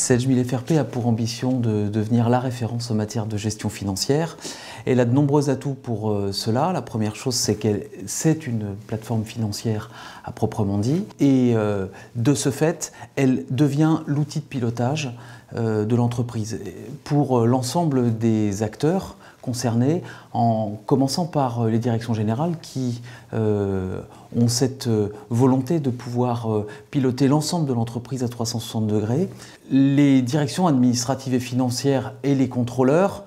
7000 FRP a pour ambition de devenir la référence en matière de gestion financière. Elle a de nombreux atouts pour cela. La première chose, c'est c'est une plateforme financière à proprement dit. Et de ce fait, elle devient l'outil de pilotage de l'entreprise pour l'ensemble des acteurs concernés, en commençant par les directions générales qui ont cette volonté de pouvoir piloter l'ensemble de l'entreprise à 360 degrés. Les directions administratives et financières et les contrôleurs,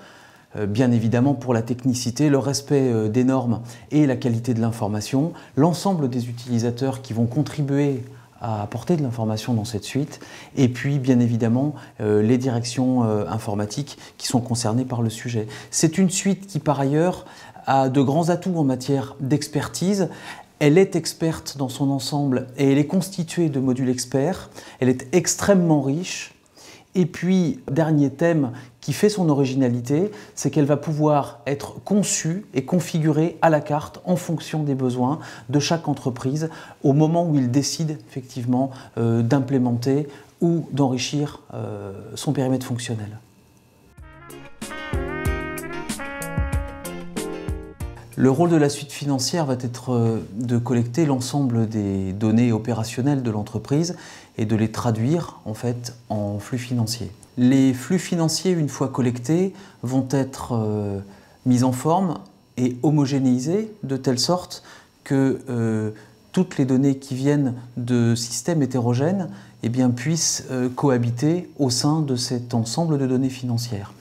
bien évidemment pour la technicité, le respect des normes et la qualité de l'information, l'ensemble des utilisateurs qui vont contribuer à apporter de l'information dans cette suite, et puis bien évidemment les directions informatiques qui sont concernées par le sujet. C'est une suite qui par ailleurs a de grands atouts en matière d'expertise. Elle est experte dans son ensemble et elle est constituée de modules experts. Elle est extrêmement riche. Et puis, dernier thème qui fait son originalité, c'est qu'elle va pouvoir être conçue et configurée à la carte en fonction des besoins de chaque entreprise au moment où il décide effectivement d'implémenter ou d'enrichir son périmètre fonctionnel. Le rôle de la suite financière va être de collecter l'ensemble des données opérationnelles de l'entreprise et de les traduire en fait en flux financiers. Les flux financiers, une fois collectés, vont être mis en forme et homogénéisés de telle sorte que toutes les données qui viennent de systèmes hétérogènes puissent cohabiter au sein de cet ensemble de données financières.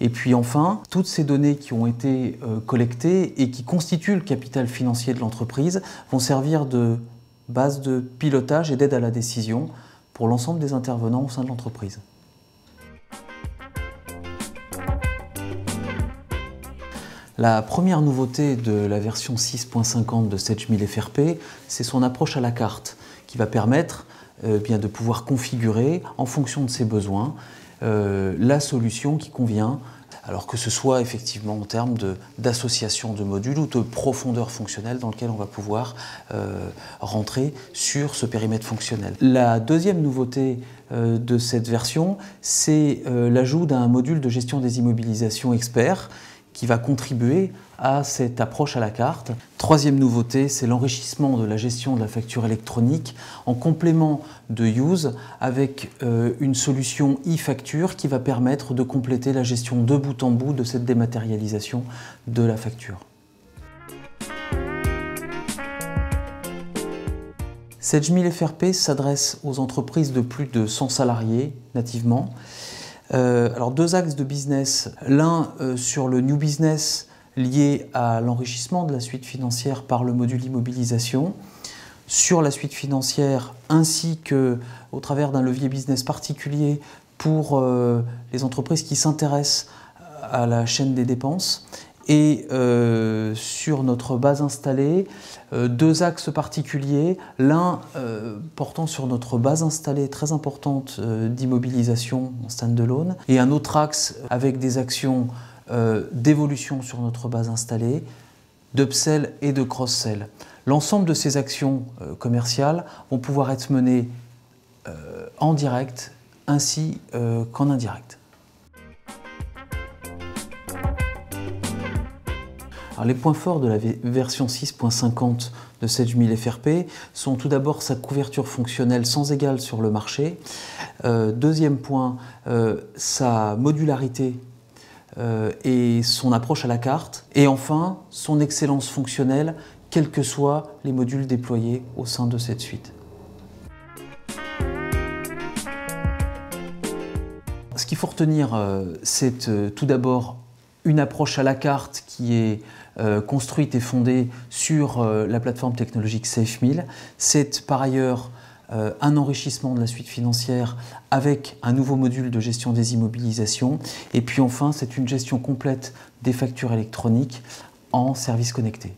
Et puis enfin, toutes ces données qui ont été collectées et qui constituent le capital financier de l'entreprise vont servir de base de pilotage et d'aide à la décision pour l'ensemble des intervenants au sein de l'entreprise. La première nouveauté de la version 6.50 de 7000 FRP, c'est son approche à la carte qui va permettre de pouvoir configurer en fonction de ses besoins la solution qui convient, alors que ce soit effectivement en termes d'association de modules ou de profondeur fonctionnelle dans lequel on va pouvoir rentrer sur ce périmètre fonctionnel. La deuxième nouveauté de cette version, c'est l'ajout d'un module de gestion des immobilisations expert qui va contribuer à cette approche à la carte. Troisième nouveauté, c'est l'enrichissement de la gestion de la facture électronique en complément de Use avec une solution e-facture qui va permettre de compléter la gestion de bout en bout de cette dématérialisation de la facture. 7000 FRP s'adresse aux entreprises de plus de 100 salariés nativement. Alors deux axes de business, l'un sur le new business lié à l'enrichissement de la suite financière par le module immobilisation, sur la suite financière ainsi qu'au travers d'un levier business particulier pour les entreprises qui s'intéressent à la chaîne des dépenses. Et sur notre base installée, deux axes particuliers, l'un portant sur notre base installée très importante d'immobilisation en stand-alone, et un autre axe avec des actions d'évolution sur notre base installée, d'upsell et de cross-sell. L'ensemble de ces actions commerciales vont pouvoir être menées en direct ainsi qu'en indirect. Alors, les points forts de la version 6.50 de 7000 FRP sont tout d'abord sa couverture fonctionnelle sans égale sur le marché. Deuxième point, sa modularité et son approche à la carte. Et enfin, son excellence fonctionnelle, quels que soient les modules déployés au sein de cette suite. Ce qu'il faut retenir, c'est tout d'abord une approche à la carte qui est construite et fondée sur la plateforme technologique SAFE1000. C'est par ailleurs un enrichissement de la suite financière avec un nouveau module de gestion des immobilisations. Et puis enfin, c'est une gestion complète des factures électroniques en service connecté.